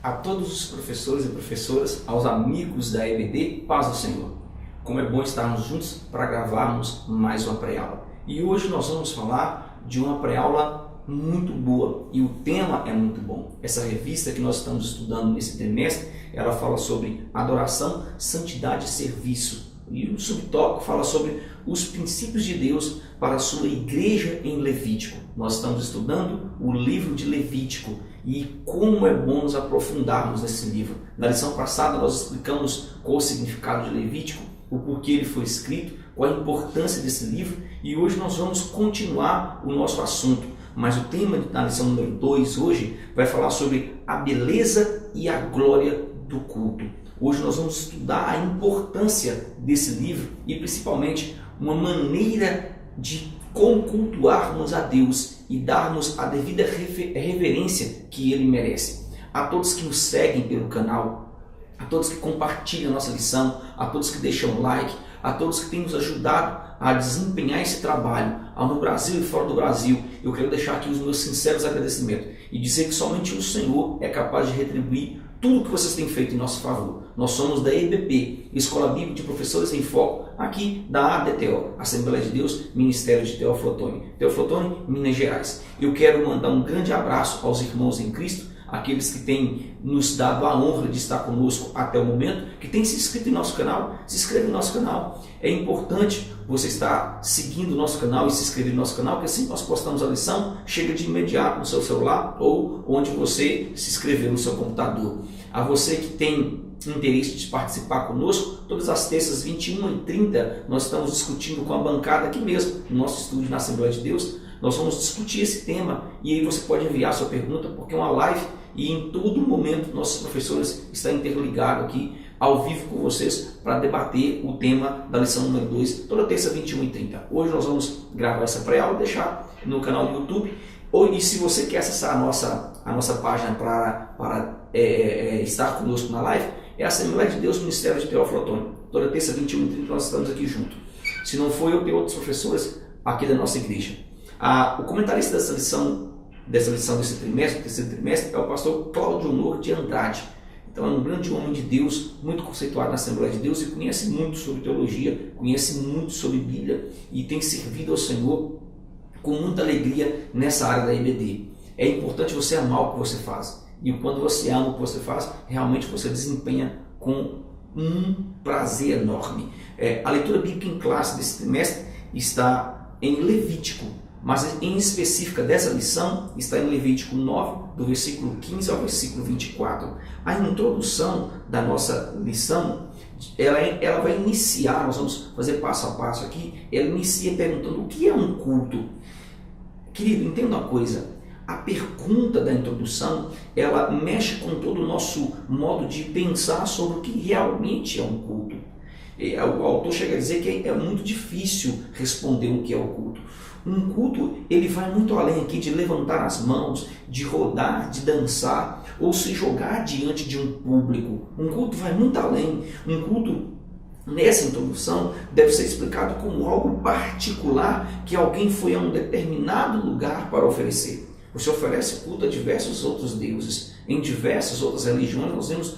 A todos os professores e professoras, aos amigos da EBD, paz do Senhor. Como é bom estarmos juntos para gravarmos mais uma pré-aula. E hoje nós vamos falar de uma pré-aula muito boa e o tema é muito bom. Essa revista que nós estamos estudando nesse trimestre, ela fala sobre adoração, santidade e serviço. E o subtópico fala sobre os princípios de Deus para a sua igreja em Levítico. Nós estamos estudando o livro de Levítico e como é bom nos aprofundarmos nesse livro. Na lição passada nós explicamos qual o significado de Levítico, o porquê ele foi escrito, qual a importância desse livro e hoje nós vamos continuar o nosso assunto. Mas o tema da lição número 2 hoje vai falar sobre a beleza e a glória do culto. Hoje nós vamos estudar a importância desse livro e principalmente uma maneira de como cultuarmos a Deus e darmos a devida reverência que Ele merece. A todos que nos seguem pelo canal, a todos que compartilham a nossa lição, a todos que deixam like, a todos que têm nos ajudado a desempenhar esse trabalho no Brasil e fora do Brasil, eu quero deixar aqui os meus sinceros agradecimentos e dizer que somente o Senhor é capaz de retribuir tudo que vocês têm feito em nosso favor. Nós somos da EBP, Escola Bíblica de Professores em Foco, aqui da ADTO, Assembleia de Deus, Ministério de Teoflotone, Minas Gerais. Eu quero mandar um grande abraço aos irmãos em Cristo, aqueles que têm nos dado a honra de estar conosco até o momento, que têm se inscrito em nosso canal, se inscreve no nosso canal. É importante você estar seguindo o nosso canal e se inscrever no nosso canal, porque assim que nós postamos a lição, chega de imediato no seu celular ou onde você se inscreveu no seu computador. A você que tem interesse de participar conosco, todas as terças 21h30 nós estamos discutindo com a bancada aqui mesmo, no nosso estúdio na Assembleia de Deus. Nós vamos discutir esse tema e aí você pode enviar sua pergunta, porque é uma live e em todo momento nossos professores estão interligados aqui ao vivo com vocês para debater o tema da lição número 2, toda terça 21h30. Hoje nós vamos gravar essa pré-aula e deixar no canal do YouTube. E se você quer acessar a nossa página para estar conosco na live, é a Assembleia de Deus, Ministério de Teoflotone. Toda terça 21h30 nós estamos aqui juntos. Se não for eu, tem outros professores aqui da nossa igreja. O comentarista dessa lição desse trimestre, terceiro trimestre, é o pastor Cláudio Honor de Andrade. Então é um grande homem de Deus, muito conceituado na Assembleia de Deus e conhece muito sobre teologia, conhece muito sobre Bíblia e tem servido ao Senhor com muita alegria nessa área da EBD. É importante você amar o que você faz. E quando você ama o que você faz, realmente você desempenha com um prazer enorme. A leitura bíblica em classe desse trimestre está em Levítico, mas em específica dessa lição está em Levítico 9, do versículo 15 ao versículo 24. A introdução da nossa lição, ela vai iniciar, nós vamos fazer passo a passo aqui, ela inicia perguntando o que é um culto. Querido, entenda uma coisa, a pergunta da introdução, ela mexe com todo o nosso modo de pensar sobre o que realmente é um culto. O autor chega a dizer que é muito difícil responder o que é o culto. Um culto, ele vai muito além aqui de levantar as mãos, de rodar, de dançar, ou se jogar diante de um público. Um culto vai muito além. Um culto, nessa introdução, deve ser explicado como algo particular que alguém foi a um determinado lugar para oferecer. Você oferece culto a diversos outros deuses. Em diversas outras religiões nós vemos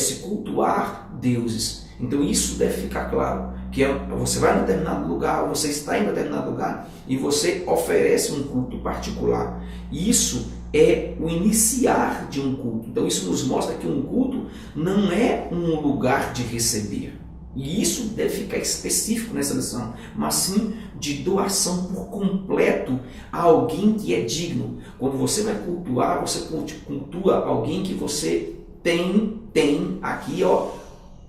se cultuar deuses. Então isso deve ficar claro, que você vai em determinado lugar, você está em determinado lugar e você oferece um culto particular. E isso é o iniciar de um culto. Então isso nos mostra que um culto não é um lugar de receber. E isso deve ficar específico nessa lição, mas sim de doação por completo a alguém que é digno. Quando você vai cultuar, você cultua alguém que você tem aqui,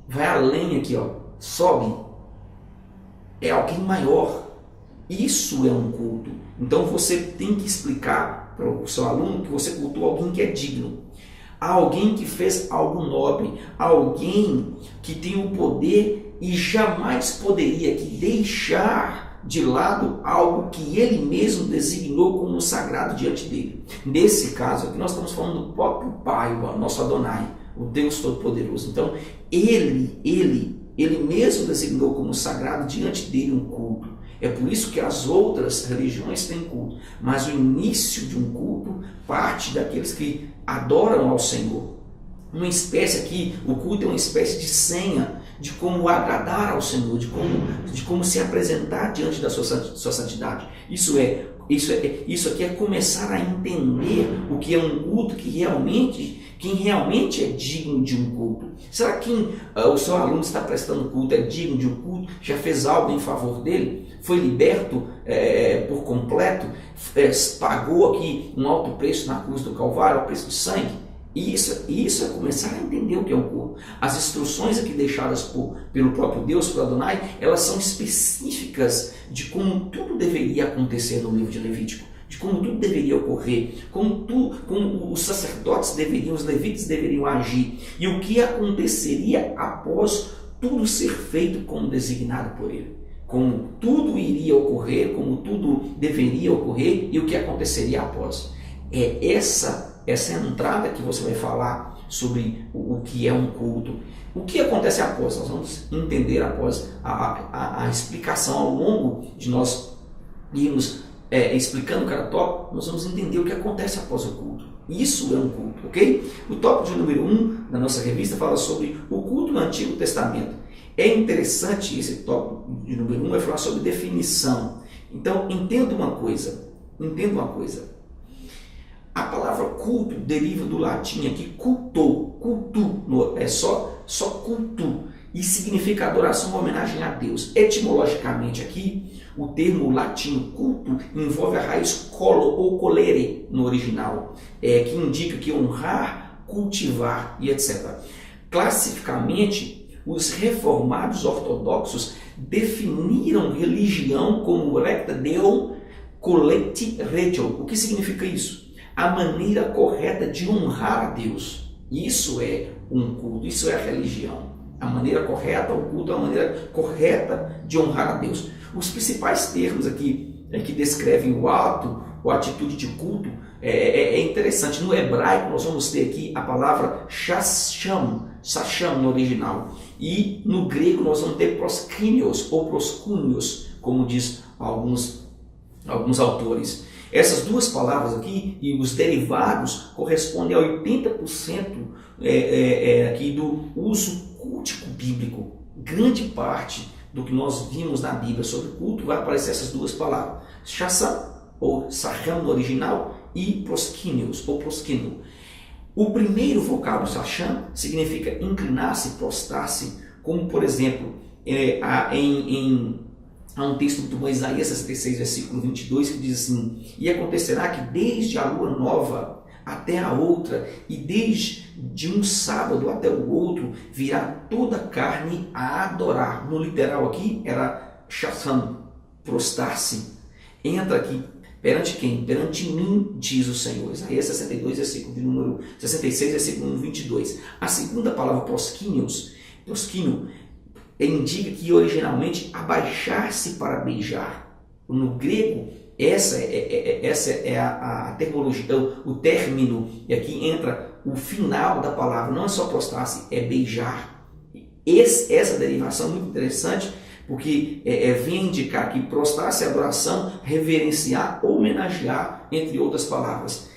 vai além aqui, sobe. É alguém maior. Isso é um culto. Então você tem que explicar para o seu aluno que você cultua alguém que é digno. Alguém que fez algo nobre, alguém que tem o poder e jamais poderia aqui deixar de lado algo que ele mesmo designou como sagrado diante dele. Nesse caso aqui nós estamos falando do próprio Pai, o nosso Adonai, o Deus Todo-Poderoso. Então ele mesmo designou como sagrado diante dele um culto. É por isso que as outras religiões têm culto, mas o início de um culto parte daqueles que adoram ao Senhor. uma espécie aqui, o culto é uma espécie de senha de como agradar ao Senhor, de como se apresentar diante da sua santidade. Isso aqui é começar a entender o que é um culto, quem realmente é digno de um culto. Será que o seu aluno está prestando culto é digno de um culto? Já fez algo em favor dele? Foi liberto por completo? Pagou aqui um alto preço na cruz do Calvário, o preço do sangue? Isso é começar a entender o que é um culto. As instruções aqui deixadas pelo próprio Deus, por Adonai, elas são específicas de como tudo deveria acontecer no livro de Levítico, de como tudo deveria ocorrer, como os sacerdotes os levitas deveriam agir, e o que aconteceria após tudo ser feito como designado por ele. Como tudo iria ocorrer, como tudo deveria ocorrer e o que aconteceria após. É essa entrada que você vai falar sobre o que é um culto. O que acontece após? Nós vamos entender após a explicação ao longo de nós irmos explicando cada tópico, nós vamos entender o que acontece após o culto. Isso é um culto, ok? O tópico de número 1 da nossa revista fala sobre o culto no Antigo Testamento. É interessante esse tópico de número 1, vai falar sobre definição. Então, entenda uma coisa. A palavra culto deriva do latim aqui, culto, é só culto, e significa adoração ou homenagem a Deus. Etimologicamente aqui, o termo latino culto envolve a raiz colo ou colere no original, que indica que honrar, cultivar e etc. Classificamente, os reformados ortodoxos definiram religião como recta deum collecti regio. O que significa isso? A maneira correta de honrar a Deus. Isso é um culto, isso é a religião. A maneira correta, o culto é a maneira correta de honrar a Deus. Os principais termos aqui que descrevem o ato ou a atitude de culto é interessante. No hebraico nós vamos ter aqui a palavra shasham no original. E no grego nós vamos ter proskinios ou proskunios, como diz alguns autores. Essas duas palavras aqui e os derivados correspondem a 80% aqui do uso cultico bíblico. Grande parte do que nós vimos na Bíblia sobre culto vai aparecer essas duas palavras. Shasham ou Sacham no original e proskinios ou proskino. O primeiro vocábulo Sacham significa inclinar-se, prostrar-se, como por exemplo há um texto muito bom, Isaías 66, versículo 22, que diz assim: e acontecerá que desde a lua nova até a outra, e desde um sábado até o outro, virá toda a carne a adorar. No literal aqui era shacham, prostrar-se. Entra aqui, perante quem? Perante mim, diz o Senhor. Isaías 62, versículo de número 66, versículo 22. A segunda palavra, prosquínio, indica que originalmente abaixar-se para beijar. No grego, essa é a terminologia, o término, e aqui entra o final da palavra, não é só prostrar-se, é beijar. Essa derivação é muito interessante, porque vem indicar que prostrar-se é adoração, reverenciar, homenagear, entre outras palavras.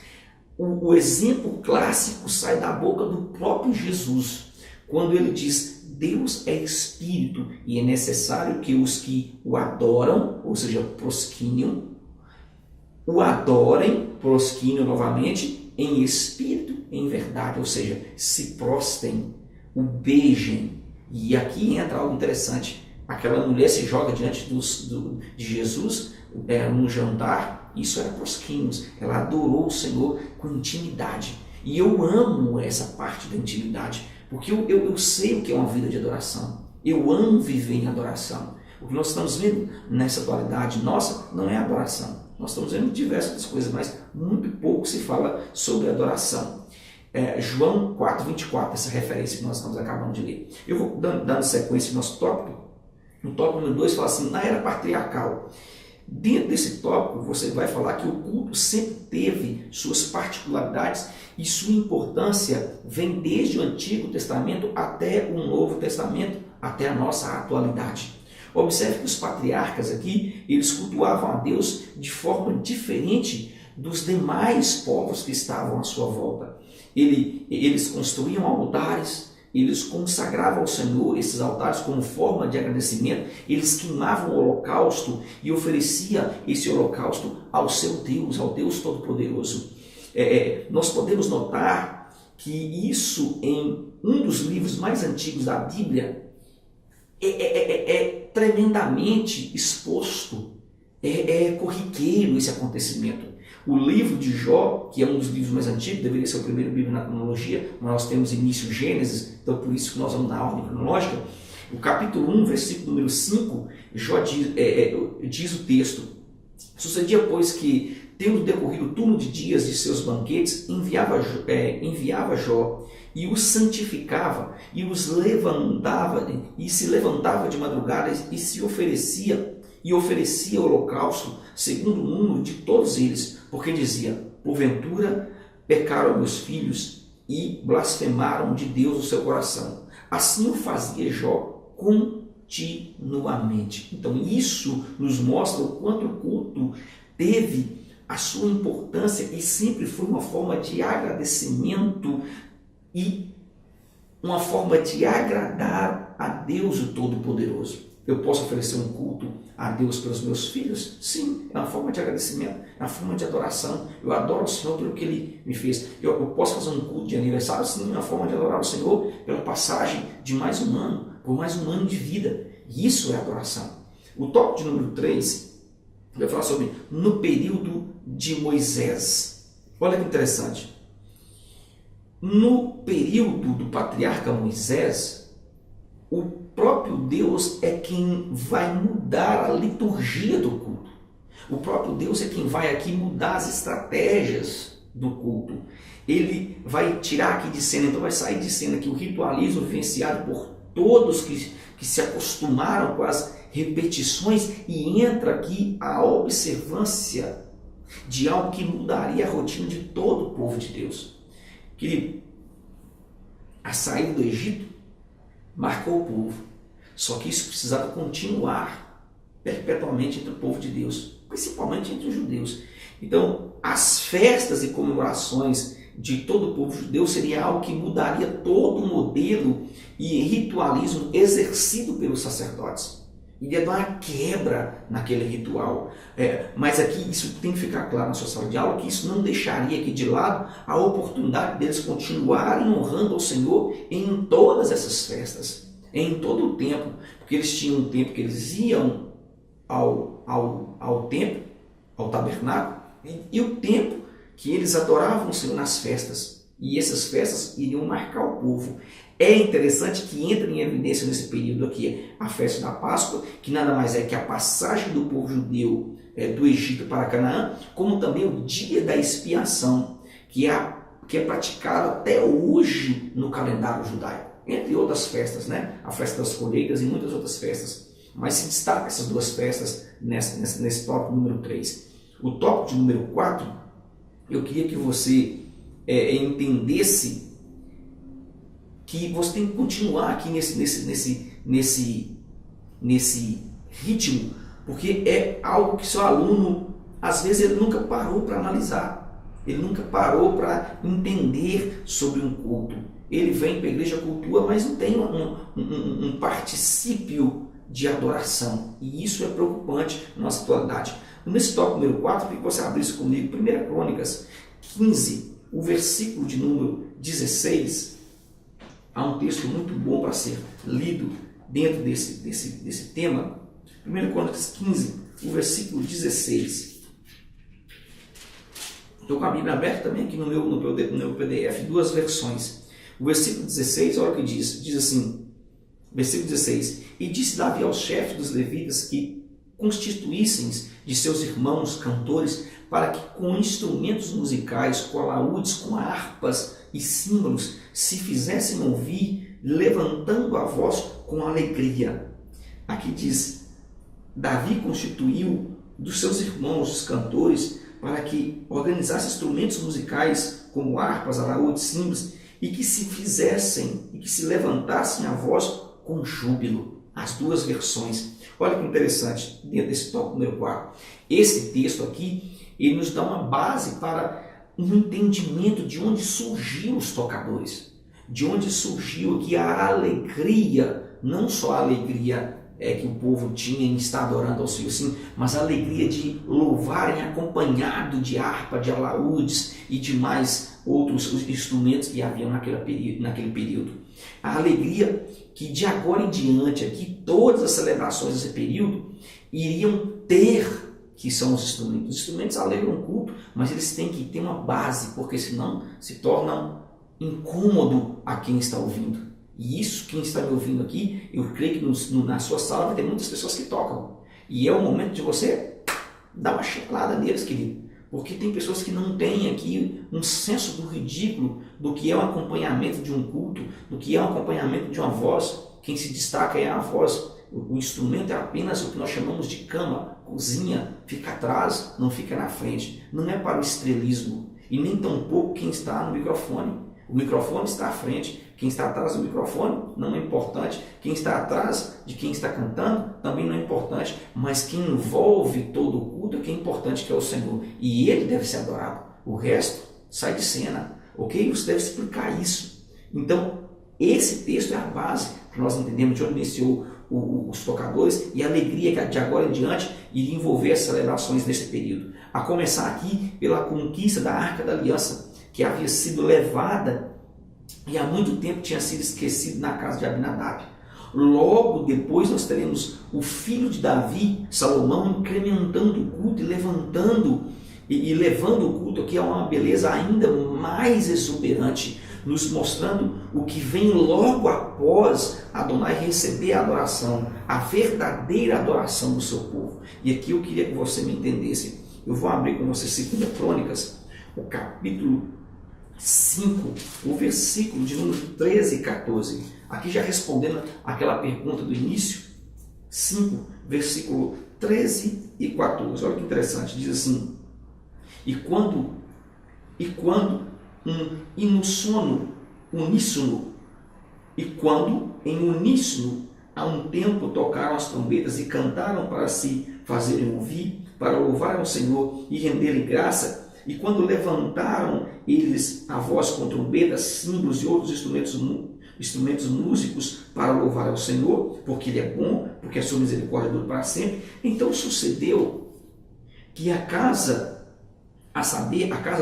O exemplo clássico sai da boca do próprio Jesus, quando ele diz: Deus é espírito e é necessário que os que o adoram, ou seja, prosquinham, o adorem, prosquinham novamente, em espírito e em verdade, ou seja, se prostem, o beijem. E aqui entra algo interessante. Aquela mulher se joga diante de Jesus num jantar, isso era prosquinhos, ela adorou o Senhor com intimidade. E eu amo essa parte da intimidade, porque eu sei o que é uma vida de adoração. Eu amo viver em adoração. O que nós estamos vendo nessa atualidade nossa não é adoração. Nós estamos vendo diversas coisas, mas muito pouco se fala sobre adoração. João 4,24, essa referência que nós estamos acabando de ler. Eu vou dando sequência no nosso tópico. No tópico número 2 fala assim: na era patriarcal. Dentro desse tópico você vai falar que o culto sempre teve suas particularidades e sua importância vem desde o Antigo Testamento até o Novo Testamento, até a nossa atualidade. Observe que os patriarcas aqui, eles cultuavam a Deus de forma diferente dos demais povos que estavam à sua volta. Eles construíam altares, eles consagravam ao Senhor esses altares como forma de agradecimento, eles queimavam o holocausto e ofereciam esse holocausto ao seu Deus, ao Deus Todo-Poderoso. Nós podemos notar que isso em um dos livros mais antigos da Bíblia é tremendamente exposto, corriqueiro esse acontecimento. O livro de Jó, que é um dos livros mais antigos, deveria ser o primeiro livro na cronologia, mas nós temos início Gênesis, então por isso que nós vamos na ordem cronológica. O capítulo 1, versículo número 5, Jó diz o texto: sucedia, pois, que, tendo decorrido o turno de dias de seus banquetes, enviava Jó e os santificava, e os levantava, e se levantava de madrugada e oferecia holocausto segundo o número de todos eles, porque dizia: porventura pecaram meus filhos e blasfemaram de Deus o seu coração. Assim o fazia Jó continuamente. Então isso nos mostra o quanto o culto teve a sua importância e sempre foi uma forma de agradecimento e uma forma de agradar a Deus o Todo-Poderoso. Eu posso oferecer um culto a Deus pelos meus filhos? Sim, é uma forma de agradecimento, é uma forma de adoração. Eu adoro o Senhor pelo que Ele me fez. Eu posso fazer um culto de aniversário? Sim, é uma forma de adorar o Senhor pela passagem de mais um ano, por mais um ano de vida. E isso é adoração. O tópico de número 3 vai falar sobre no período de Moisés. Olha que interessante. No período do patriarca Moisés, o próprio Deus é quem vai mudar a liturgia do culto. O próprio Deus é quem vai aqui mudar as estratégias do culto. Ele vai tirar aqui de cena, então vai sair de cena aqui o ritualismo vivenciado por todos que se acostumaram com as repetições, e entra aqui a observância de algo que mudaria a rotina de todo o povo de Deus. Querido, a saída do Egito marcou o povo, só que isso precisava continuar perpetuamente entre o povo de Deus, principalmente entre os judeus. Então, as festas e comemorações de todo o povo judeu seria algo que mudaria todo o modelo e ritualismo exercido pelos sacerdotes. Iria dar uma quebra naquele ritual. Mas aqui isso tem que ficar claro na sua sala de aula, que isso não deixaria aqui de lado a oportunidade deles continuarem honrando ao Senhor em todas essas festas, em todo o tempo, porque eles tinham um tempo que eles iam ao templo, ao tabernáculo, e o tempo que eles adoravam o Senhor nas festas. E essas festas iriam marcar o povo. É interessante que entra em evidência nesse período aqui a festa da Páscoa, que nada mais é que a passagem do povo judeu do Egito para Canaã, como também o dia da expiação, que é praticado até hoje no calendário judaico, entre outras festas, né? A festa das colheitas e muitas outras festas. Mas se destaca essas duas festas nesse tópico número 3. O tópico de número 4, eu queria que você entendesse que você tem que continuar aqui nesse ritmo, porque é algo que seu aluno, às vezes, ele nunca parou para analisar, ele nunca parou para entender sobre um culto. Ele vem para a igreja, cultua, mas não tem um particípio de adoração, e isso é preocupante na nossa atualidade. Nesse tópico número 4, eu queria que você abrisse comigo 1 Crônicas 15, o versículo de número 16. Há um texto muito bom para ser lido dentro desse tema. 1 Crônicas 15, o versículo 16. Estou com a Bíblia aberta também aqui no meu PDF, duas versões. O versículo 16, olha o que diz. Diz assim, versículo 16. E disse Davi aos chefes dos levitas que constituíssem de seus irmãos cantores, para que com instrumentos musicais, com alaúdes, com harpas e símbolos, se fizessem ouvir, levantando a voz com alegria. Aqui diz, Davi constituiu dos seus irmãos, os cantores, para que organizassem instrumentos musicais, como harpas, alaúdes, símbolos, e que se fizessem, e que se levantassem a voz com júbilo. As duas versões. Olha que interessante, dentro desse tópico número 4. Esse texto aqui, ele nos dá uma base para um entendimento de onde surgiu os tocadores, de onde surgiu aqui a alegria, não só a alegria que o povo tinha em estar adorando ao Senhor, sim, mas a alegria de louvarem acompanhado de harpa, de alaúdes e de mais outros instrumentos que haviam naquele período. A alegria que de agora em diante, aqui, todas as celebrações desse período iriam ter, que são os instrumentos. Os instrumentos alegram o culto, mas eles têm que ter uma base, porque senão se tornam incômodo a quem está ouvindo. E isso, quem está me ouvindo aqui, eu creio que na sua sala vai ter muitas pessoas que tocam. E é o momento de você dar uma checlada neles, querido. Porque tem pessoas que não têm aqui um senso do ridículo do que é um acompanhamento de um culto, do que é um acompanhamento de uma voz. Quem se destaca é a voz. O instrumento é apenas o que nós chamamos de cama, cozinha, fica atrás, não fica na frente. Não é para o estrelismo. E nem tampouco quem está no microfone. O microfone está à frente, quem está atrás do microfone não é importante, quem está atrás de quem está cantando também não é importante, mas quem envolve todo o culto é que é importante, que é o Senhor, e Ele deve ser adorado. O resto sai de cena, ok? Você deve explicar isso. Então, esse texto é a base para nós entendermos de onde iniciou os tocadores e a alegria que de agora em diante iria envolver as celebrações nesse período. A começar aqui pela conquista da Arca da Aliança, que havia sido levada e há muito tempo tinha sido esquecido na casa de Abinadab. Logo depois nós teremos o filho de Davi, Salomão, incrementando o culto e levantando e levando o culto aqui a uma beleza ainda mais exuberante, nos mostrando o que vem logo após Adonai receber a adoração, a verdadeira adoração do seu povo. E aqui eu queria que você me entendesse. Eu vou abrir com você 2 Crônicas, o capítulo 5, o versículo de número 13 e 14. Aqui já respondendo aquela pergunta do início, 5, versículo 13 e 14. Olha que interessante, diz assim: E quando em uníssono a um tempo tocaram as trombetas e cantaram para se fazerem ouvir, para louvar ao Senhor e renderem graça, e quando levantaram eles a voz com trombetas, símbolos e outros instrumentos músicos para louvar ao Senhor, porque Ele é bom, porque a sua misericórdia dura para sempre, então sucedeu que a casa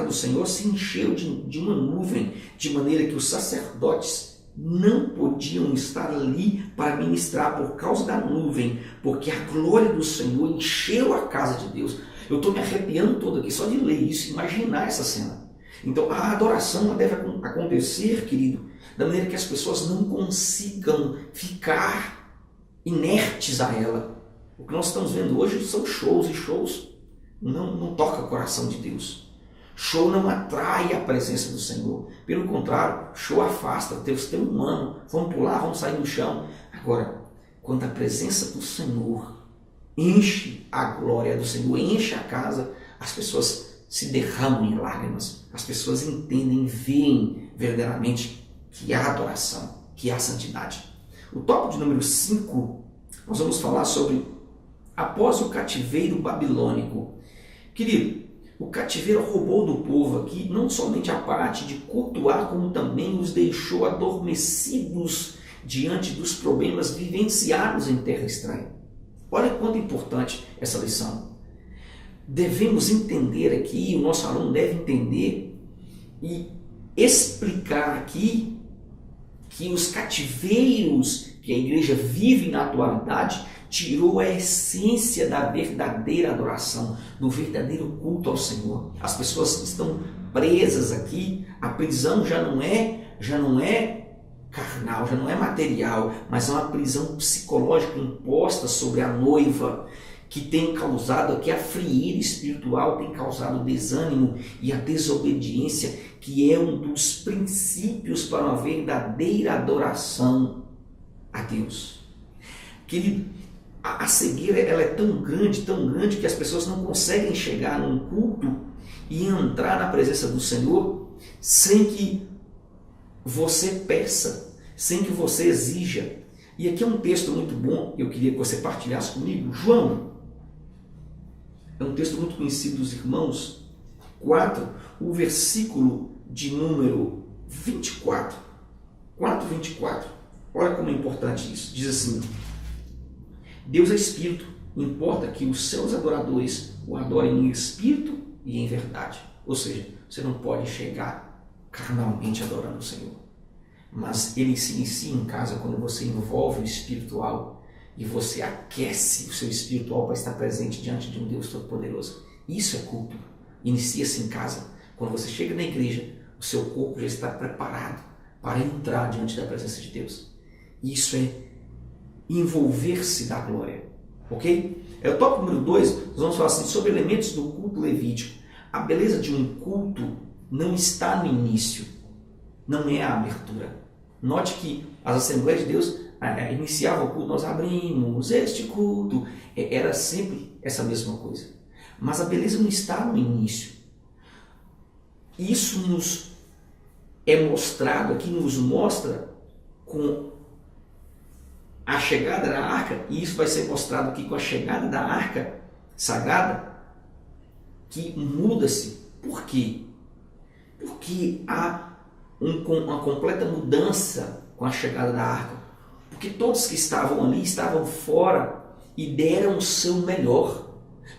do Senhor se encheu de uma nuvem, de maneira que os sacerdotes não podiam estar ali para ministrar por causa da nuvem, porque a glória do Senhor encheu a casa de Deus. Eu estou me arrepiando todo aqui só de ler isso, imaginar essa cena. Então a adoração deve acontecer, querido, da maneira que as pessoas não consigam ficar inertes a ela. O que nós estamos vendo hoje são shows, e shows não toca o coração de Deus. Show não atrai a presença do Senhor. Pelo contrário, show afasta. Deus tem humano. Vamos pular, vamos sair do chão. Agora, quando a presença do Senhor enche a glória do Senhor, enche a casa, as pessoas se derramam em lágrimas. As pessoas entendem, veem verdadeiramente que há adoração, que há santidade. O tópico de número 5, nós vamos falar sobre após o cativeiro babilônico. Querido, o cativeiro roubou do povo aqui não somente a parte de cultuar, como também os deixou adormecidos diante dos problemas vivenciados em terra estranha. Olha quanto importante essa lição. Devemos entender aqui, o nosso aluno deve entender e explicar aqui que os cativeiros que a igreja vive na atualidade tirou a essência da verdadeira adoração, do verdadeiro culto ao Senhor. As pessoas estão presas aqui, a prisão já não é carnal, já não é material, mas é uma prisão psicológica imposta sobre a noiva, que tem causado aqui a frieza espiritual, tem causado o desânimo e a desobediência, que é um dos princípios para uma verdadeira adoração a Deus. Querido, a cegueira ela é tão grande que as pessoas não conseguem chegar num culto e entrar na presença do Senhor sem que você peça, sem que você exija. E aqui é um texto muito bom, eu queria que você partilhasse comigo. João, é um texto muito conhecido dos irmãos, 4, o versículo de número 24. 4:24. Olha como é importante isso. Diz assim: Deus é Espírito, importa que os seus adoradores o adorem em espírito e em verdade. Ou seja, você não pode chegar carnalmente adorando o Senhor. Mas ele se inicia em casa quando você envolve o espiritual e você aquece o seu espiritual para estar presente diante de um Deus Todo-Poderoso. Isso é culto. Inicia-se em casa. Quando você chega na igreja, o seu corpo já está preparado para entrar diante da presença de Deus. Isso é envolver-se da glória. Ok? É o tópico número 2. Nós vamos falar assim, sobre elementos do culto levítico. A beleza de um culto não está no início. Não é a abertura. Note que as Assembleias de Deus iniciavam o culto, nós abrimos este culto. Era sempre essa mesma coisa. Mas a beleza não está no início. Isso nos é mostrado aqui, nos mostra com a chegada da arca, e isso vai ser mostrado aqui com a chegada da arca sagrada, que muda-se. Por quê? Porque há uma completa mudança com a chegada da arca. Porque todos que estavam ali estavam fora e deram o seu melhor.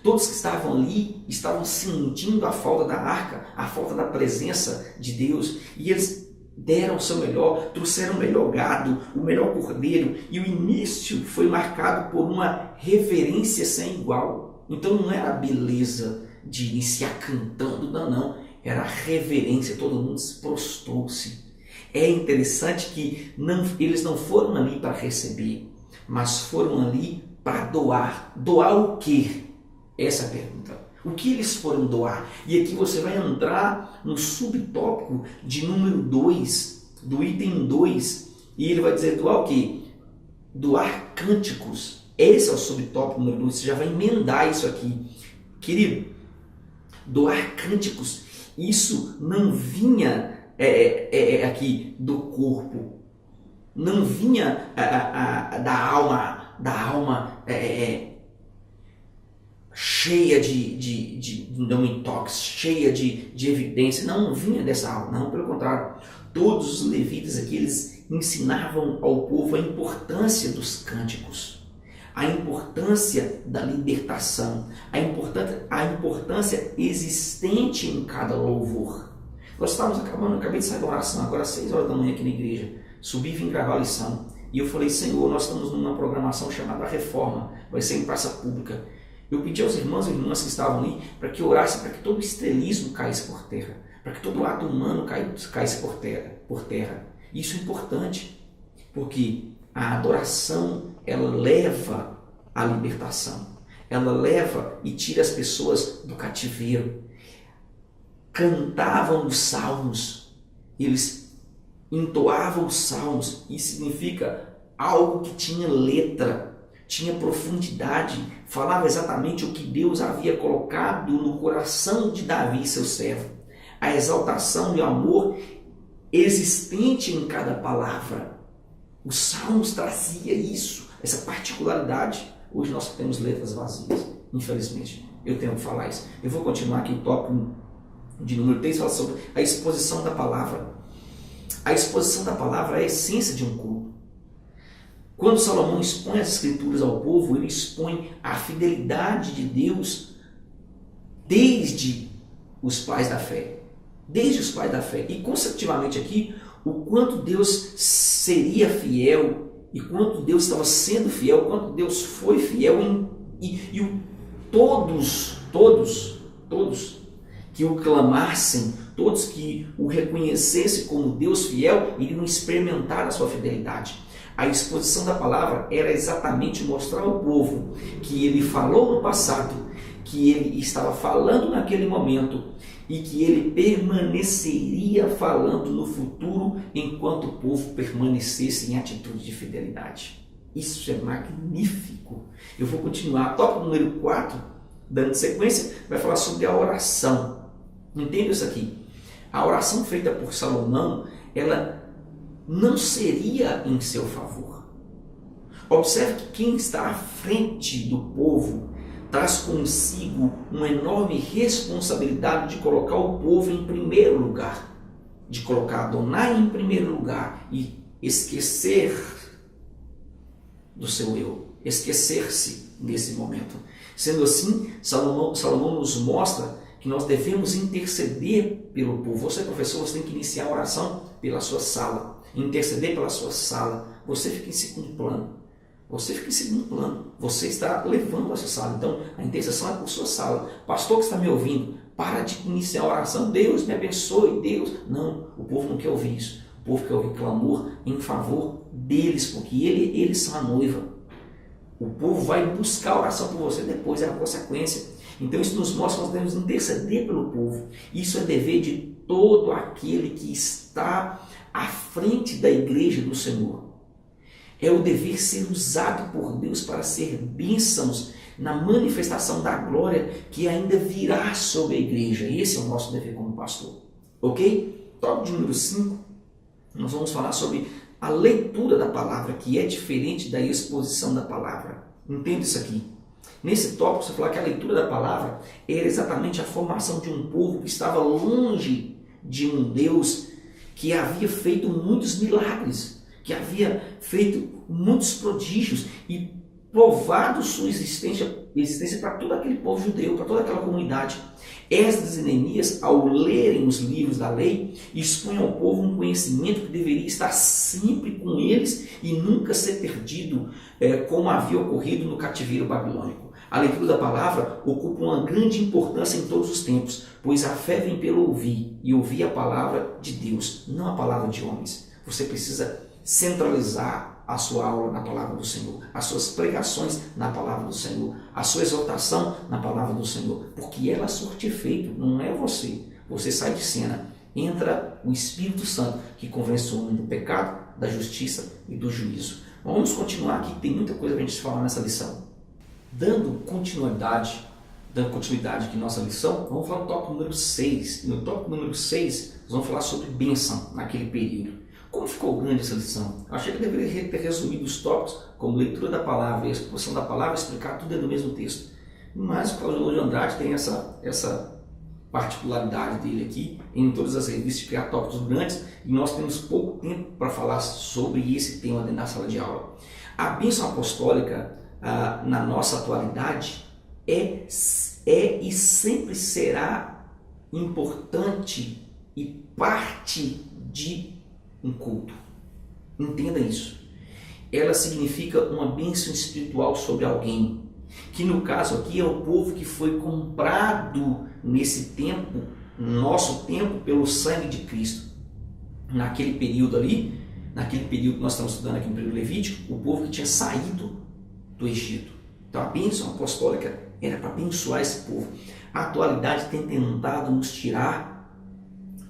Todos que estavam ali estavam sentindo a falta da arca, a falta da presença de Deus. E eles deram o seu melhor, trouxeram o melhor gado, o melhor cordeiro. E o início foi marcado por uma reverência sem igual. Então não era a beleza de iniciar cantando, não. Era a reverência, todo mundo prostrou-se. É interessante que eles não foram ali para receber, mas foram ali para doar. Doar o quê? Essa é a pergunta. O que eles foram doar? E aqui você vai entrar no subtópico de número 2, do item 2, e ele vai dizer doar o quê? Doar cânticos. Esse é o subtópico número 2, você já vai emendar isso aqui. Querido, doar cânticos, isso não vinha aqui do corpo, não vinha da alma cheia de um intox, cheia de evidência, não vinha dessa alma, não, pelo contrário. Todos os levitas aqui, eles ensinavam ao povo a importância dos cânticos, a importância da libertação, a importância existente em cada louvor. Nós estávamos acabei de sair da oração, agora às 6 horas da manhã aqui na igreja, subi e vim gravar a lição, e eu falei: Senhor, nós estamos numa programação chamada Reforma, vai ser em praça pública. Eu pedi aos irmãos e irmãs que estavam ali para que orassem para que todo estrelismo caísse por terra, para que todo ato humano caísse por terra. Isso é importante, porque a adoração, ela leva à libertação, ela leva e tira as pessoas do cativeiro. Cantavam os salmos, eles entoavam os salmos, isso significa algo que tinha letra, tinha profundidade, falava exatamente o que Deus havia colocado no coração de Davi, seu servo. A exaltação e o amor existente em cada palavra. Os salmos trazia isso, essa particularidade. Hoje nós temos letras vazias, infelizmente. Eu tenho que falar isso. Eu vou continuar aqui o tópico de número 3, fala sobre a exposição da palavra. A exposição da palavra é a essência de um culto. Quando Salomão expõe as escrituras ao povo, ele expõe a fidelidade de Deus desde os pais da fé. Desde os pais da fé. E consecutivamente aqui, o quanto Deus seria fiel, e quanto Deus estava sendo fiel, quanto Deus foi fiel, todos que o clamassem, todos que o reconhecessem como Deus fiel, iriam experimentar a sua fidelidade. A exposição da palavra era exatamente mostrar ao povo que ele falou no passado, que ele estava falando naquele momento e que ele permaneceria falando no futuro enquanto o povo permanecesse em atitude de fidelidade. Isso é magnífico. Eu vou continuar. Tópico número 4, dando sequência, vai falar sobre a oração. Entenda isso aqui. A oração feita por Salomão, ela não seria em seu favor. Observe que quem está à frente do povo traz consigo uma enorme responsabilidade de colocar o povo em primeiro lugar, de colocar Adonai em primeiro lugar e esquecer do seu eu, esquecer-se nesse momento. Sendo assim, Salomão nos mostra que nós devemos interceder pelo povo. Você, professor, você tem que iniciar a oração pela sua sala, interceder pela sua sala. Você fica em segundo plano. Você fica em segundo plano. Você está levando a sua sala. Então, a intercessão é por sua sala. Pastor que está me ouvindo, para de iniciar a oração. Deus me abençoe, Deus. Não, o povo não quer ouvir isso. O povo quer ouvir clamor em favor deles, porque eles são a noiva. O povo vai buscar a oração por você depois, é a consequência. Então isso nos mostra que nós devemos interceder pelo povo. Isso é dever de todo aquele que está à frente da igreja do Senhor. É o dever ser usado por Deus para ser bênçãos na manifestação da glória que ainda virá sobre a igreja. Esse é o nosso dever como pastor. Ok? Tópico de número 5, nós vamos falar sobre a leitura da palavra, que é diferente da exposição da palavra. Entenda isso aqui. Nesse tópico, você falar que a leitura da palavra era exatamente a formação de um povo que estava longe de um Deus que havia feito muitos milagres, que havia feito muitos prodígios e provado sua existência para todo aquele povo judeu, para toda aquela comunidade. Esdras e Neemias, ao lerem os livros da lei, expunham ao povo um conhecimento que deveria estar sempre com eles e nunca ser perdido, como havia ocorrido no cativeiro babilônico. A leitura da palavra ocupa uma grande importância em todos os tempos, pois a fé vem pelo ouvir, e ouvir a palavra de Deus, não a palavra de homens. Você precisa centralizar a sua aula na palavra do Senhor, as suas pregações na palavra do Senhor, a sua exortação na palavra do Senhor, porque ela surte efeito, não é você. Você sai de cena, entra o Espírito Santo que convence o homem do pecado, da justiça e do juízo. Vamos continuar aqui, tem muita coisa para a gente falar nessa lição. Dando continuidade aqui à nossa lição, vamos falar do tópico número 6. No tópico número 6, nós vamos falar sobre bênção naquele período. Como ficou grande essa lição? Eu achei que eu deveria ter resumido os tópicos como leitura da palavra e exposição da palavra, explicar tudo dentro do mesmo texto. Mas o Cláudio de Andrade tem essa particularidade dele aqui em todas as revistas de criar tópicos grandes e nós temos pouco tempo para falar sobre esse tema dentro da sala de aula. A bênção apostólica na nossa atualidade é e sempre será importante e parte de um culto. Entenda isso. Ela significa uma bênção espiritual sobre alguém, que no caso aqui é o povo que foi comprado nesse tempo, no nosso tempo, pelo sangue de Cristo. Naquele período ali, naquele período que nós estamos estudando aqui no período levítico, o povo que tinha saído do Egito. Então a bênção apostólica era para abençoar esse povo. A atualidade tem tentado nos tirar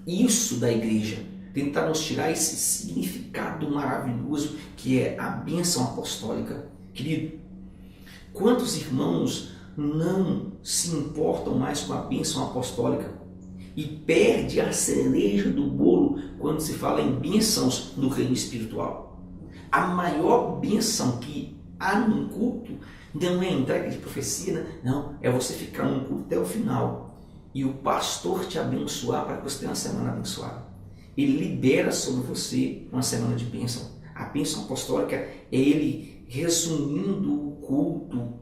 isso da igreja, tentar nos tirar esse significado maravilhoso que é a bênção apostólica. Querido, quantos irmãos não se importam mais com a bênção apostólica e perde a cereja do bolo quando se fala em bênçãos no reino espiritual? A maior bênção que há num culto não é a entrega de profecia, não, é você ficar num culto até o final e o pastor te abençoar para que você tenha uma semana abençoada. Ele libera sobre você uma semana de bênção. A bênção apostólica é ele resumindo o culto,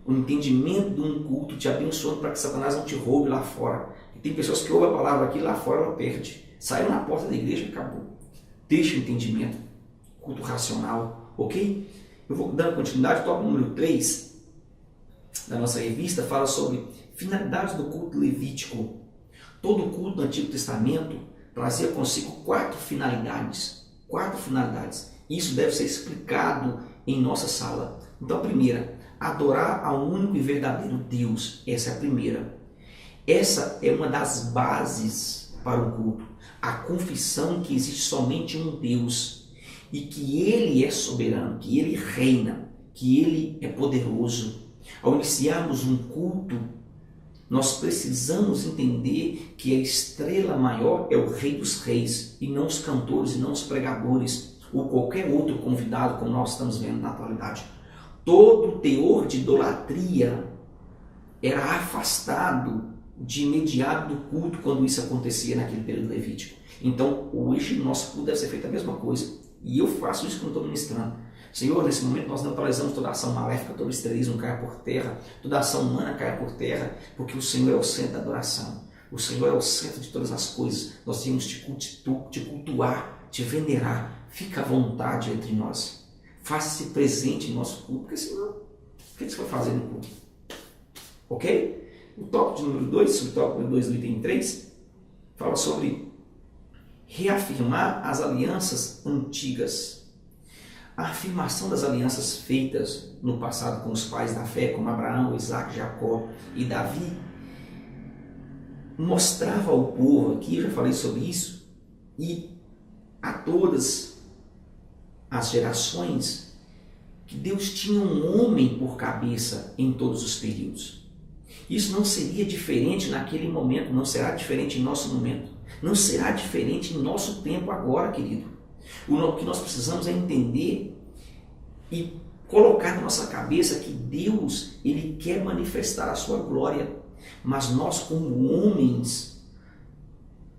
o entendimento de um culto, te abençoando para que Satanás não te roube lá fora. E tem pessoas que ouvem a palavra aqui, lá fora ela perde. Saiu na porta da igreja e acabou. Deixa o entendimento, culto racional, ok? Eu vou dando continuidade, o tópico número 3 da nossa revista fala sobre finalidades do culto levítico. Todo culto do Antigo Testamento trazia consigo 4 finalidades. 4 finalidades. Isso deve ser explicado em nossa sala. Então a primeira, adorar ao único e verdadeiro Deus. Essa é a primeira. Essa é uma das bases para o culto. A confissão que existe somente um Deus e que Ele é soberano, que Ele reina, que Ele é poderoso. Ao iniciarmos um culto, nós precisamos entender que a estrela maior é o Rei dos Reis, e não os cantores, e não os pregadores, ou qualquer outro convidado, como nós estamos vendo na atualidade. Todo o teor de idolatria era afastado de imediato do culto quando isso acontecia naquele período levítico. Então, hoje, nosso culto deve ser feito a mesma coisa. E eu faço isso quando estou ministrando. Senhor, nesse momento nós neutralizamos toda ação maléfica, todo esterismo caia por terra, toda ação humana caia por terra, porque o Senhor é o centro da adoração. O Senhor é o centro de todas as coisas. Nós temos de te cultuar, te venerar. Fica à vontade entre nós. Faça-se presente em nosso culto, porque senão, o que você vai fazer no culto? Ok? O tópico de número 2, o tópico número 2 do item 3, fala sobre reafirmar as alianças antigas. A afirmação das alianças feitas no passado com os pais da fé, como Abraão, Isaac, Jacó e Davi, mostrava ao povo, aqui eu já falei sobre isso, e a todas as gerações, que Deus tinha um homem por cabeça em todos os períodos. Isso não seria diferente naquele momento, não será diferente em nosso momento, não será diferente em nosso tempo agora, querido. O que nós precisamos é entender e colocar na nossa cabeça que Deus, Ele quer manifestar a sua glória, mas nós, como homens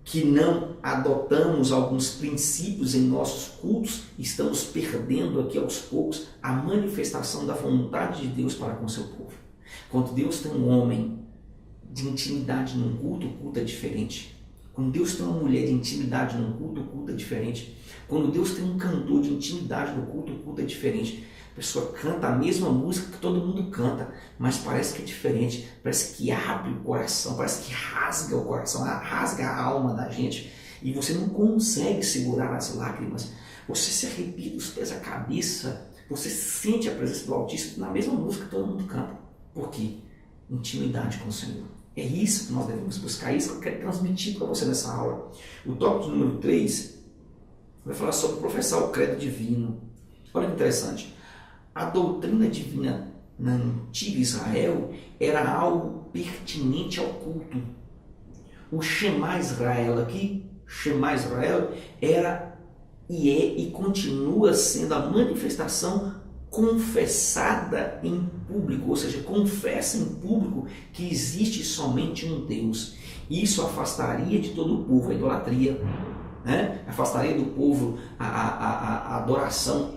que não adotamos alguns princípios em nossos cultos, estamos perdendo aqui aos poucos a manifestação da vontade de Deus para com o seu povo. Quando Deus tem um homem de intimidade num culto, o culto é diferente. Quando Deus tem uma mulher de intimidade num culto, o culto é diferente. Quando Deus tem um cantor de intimidade no culto, o culto é diferente. A pessoa canta a mesma música que todo mundo canta, mas parece que é diferente. Parece que abre o coração, parece que rasga o coração, rasga a alma da gente. E você não consegue segurar as lágrimas. Você se arrepia dos pés à cabeça. Você sente a presença do Altíssimo na mesma música que todo mundo canta. Por quê? Intimidade com o Senhor. É isso que nós devemos buscar, é isso que eu quero transmitir para você nessa aula. O tópico número 3 vai falar sobre professar o credo divino. Olha que interessante. A doutrina divina na antiga Israel era algo pertinente ao culto. O Shema Israel aqui, Shema Israel, era e é e continua sendo a manifestação confessada em público, ou seja, confessa em público que existe somente um Deus. Isso afastaria de todo o povo a idolatria, né? Afastaria do povo a adoração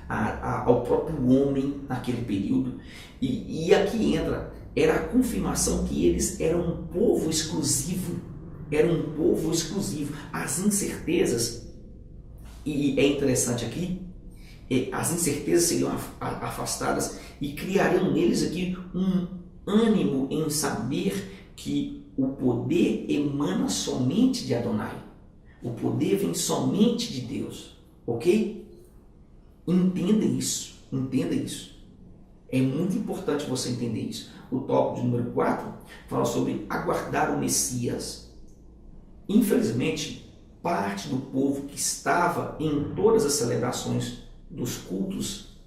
ao próprio homem naquele período. E aqui era a confirmação que eles eram um povo exclusivo, As incertezas, e é interessante aqui, as incertezas seriam afastadas e criariam neles aqui um ânimo em saber que o poder emana somente de Adonai. O poder vem somente de Deus, ok? Entenda isso. É muito importante você entender isso. O tópico de número 4 fala sobre aguardar o Messias. Infelizmente, parte do povo que estava em todas as celebrações dos cultos,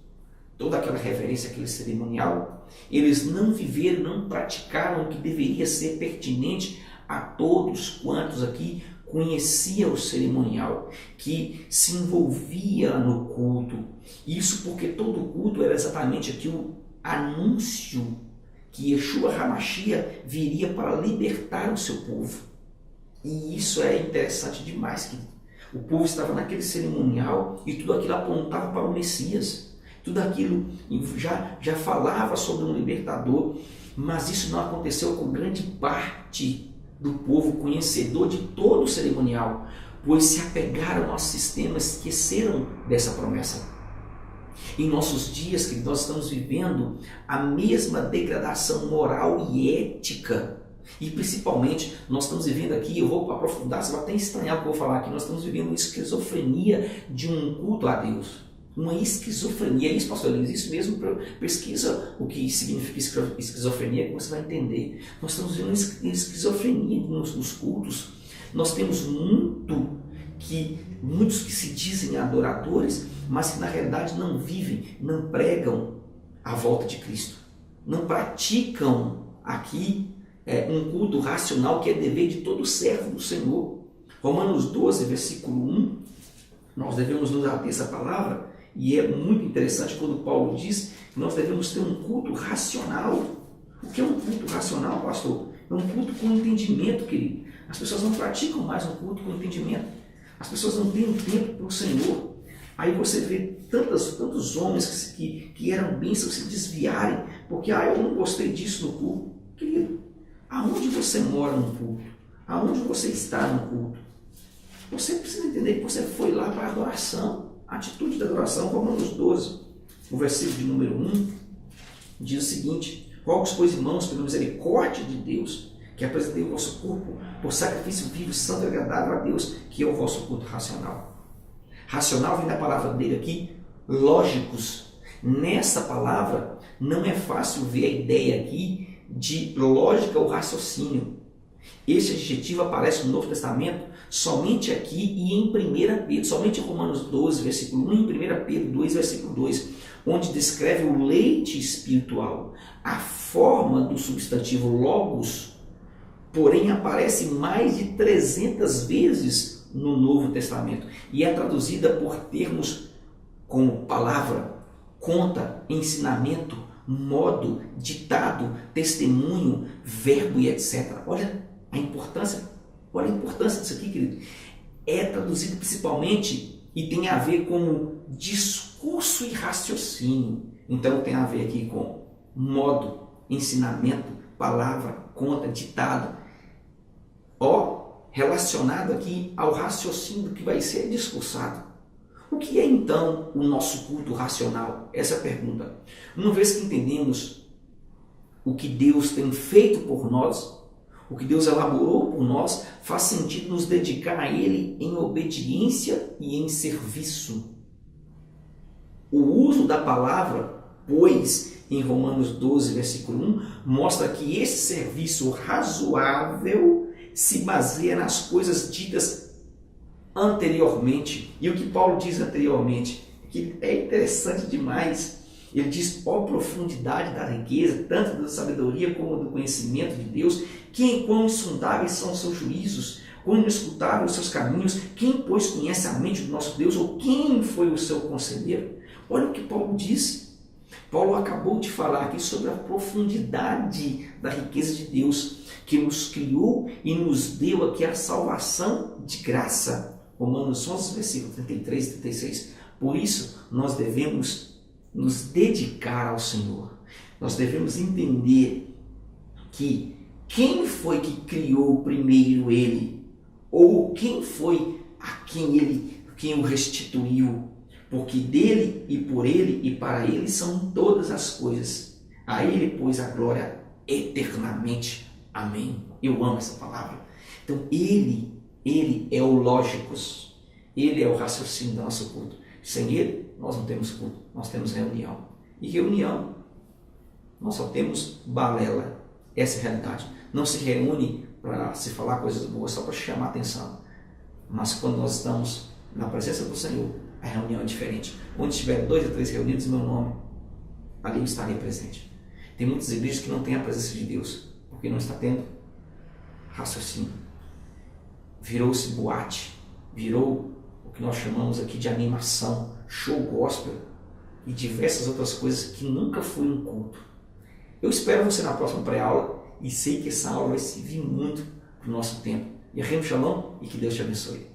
toda aquela reverência, aquele cerimonial, eles não viveram, não praticaram o que deveria ser pertinente a todos quantos aqui conheciam o cerimonial, que se envolvia no culto. Isso porque todo culto era exatamente aqui o anúncio que Yeshua HaMashiach viria para libertar o seu povo. E isso é interessante demais, querido. O povo estava naquele cerimonial e tudo aquilo apontava para o Messias. Tudo aquilo já falava sobre um libertador, mas isso não aconteceu com grande parte do povo conhecedor de todo o cerimonial, pois se apegaram ao sistema, esqueceram dessa promessa. Em nossos dias, que nós estamos vivendo a mesma degradação moral e ética. E principalmente, nós estamos vivendo aqui, eu vou aprofundar, você vai até estranhar o que eu vou falar aqui, nós estamos vivendo uma esquizofrenia de um culto a Deus. Uma esquizofrenia, é isso, pastor Elias? Isso mesmo, pesquisa o que significa esquizofrenia, que você vai entender. Nós estamos vivendo uma esquizofrenia nos cultos. Nós temos muitos que se dizem adoradores, mas que na realidade não vivem, não pregam a volta de Cristo. Não praticam aqui um culto racional que é dever de todo servo do Senhor. Romanos 12, versículo 1, nós devemos nos ater essa palavra, e é muito interessante quando Paulo diz que nós devemos ter um culto racional, O que é um culto racional, pastor? É um culto com entendimento, querido. As pessoas não praticam mais um culto com entendimento. As pessoas não têm um tempo para o Senhor. Aí você vê tantos homens que eram bênçãos se desviarem, porque eu não gostei disso no culto. Querido, aonde você mora no culto? Aonde você está no culto? Você precisa entender que você foi lá para a adoração. A atitude da adoração, Romanos 12, o versículo de número 1, diz o seguinte: rogo-vos, pois, irmãos, pela misericórdia de Deus, que apresentei o vosso corpo por sacrifício vivo, santo e agradável a Deus, que é o vosso culto racional. Racional vem da palavra dele aqui, lógicos. Nessa palavra não é fácil ver a ideia aqui de lógica ou raciocínio. Esse adjetivo aparece no Novo Testamento somente aqui e em 1 Pedro, somente em Romanos 12, versículo 1, e em 1 Pedro 2, versículo 2, onde descreve o leite espiritual. A forma do substantivo logos, porém, aparece mais de 300 vezes no Novo Testamento e é traduzida por termos como palavra, conta, ensinamento, modo, ditado, testemunho, verbo e etc. Olha a importância disso aqui, querido. É traduzido principalmente e tem a ver com discurso e raciocínio. Então tem a ver aqui com modo, ensinamento, palavra, conta, ditado, relacionado aqui ao raciocínio que vai ser discursado. O que é então o nosso culto racional? Essa é a pergunta. Uma vez que entendemos o que Deus tem feito por nós, o que Deus elaborou por nós, faz sentido nos dedicar a Ele em obediência e em serviço. O uso da palavra, pois, em Romanos 12, versículo 1, mostra que esse serviço razoável se baseia nas coisas ditas anteriormente. E o que Paulo diz anteriormente, que é interessante demais. Ele diz: ó profundidade da riqueza, tanto da sabedoria como do conhecimento de Deus, quem quão insondáveis são os seus juízos, quão inescrutáveis os seus caminhos, quem, pois, conhece a mente do nosso Deus, ou quem foi o seu conselheiro? Olha o que Paulo diz. Paulo acabou de falar aqui sobre a profundidade da riqueza de Deus, que nos criou e nos deu aqui a salvação de graça. Romanos 11, versículo 33 e 36. Por isso, nós devemos nos dedicar ao Senhor. Nós devemos entender que quem foi que criou primeiro Ele, ou quem foi a quem o restituiu, porque dele e por Ele e para Ele são todas as coisas. A Ele, pois, a glória eternamente. Amém. Eu amo essa palavra. Então, Ele é o lógicos. Ele é o raciocínio do nosso culto. Sem Ele, nós não temos culto. Nós temos reunião. E reunião, nós só temos balela. Essa é a realidade. Não se reúne para se falar coisas boas, só para chamar atenção. Mas quando nós estamos na presença do Senhor, a reunião é diferente. Onde tiver 2 ou 3 reunidos em meu nome, ali eu estarei presente. Tem muitas igrejas que não têm a presença de Deus, porque não está tendo raciocínio. Virou-se boate, virou o que nós chamamos aqui de animação, show gospel e diversas outras coisas que nunca foi um culto. Eu espero você na próxima pré-aula e sei que essa aula vai servir muito para o nosso tempo. E Shalom e que Deus te abençoe.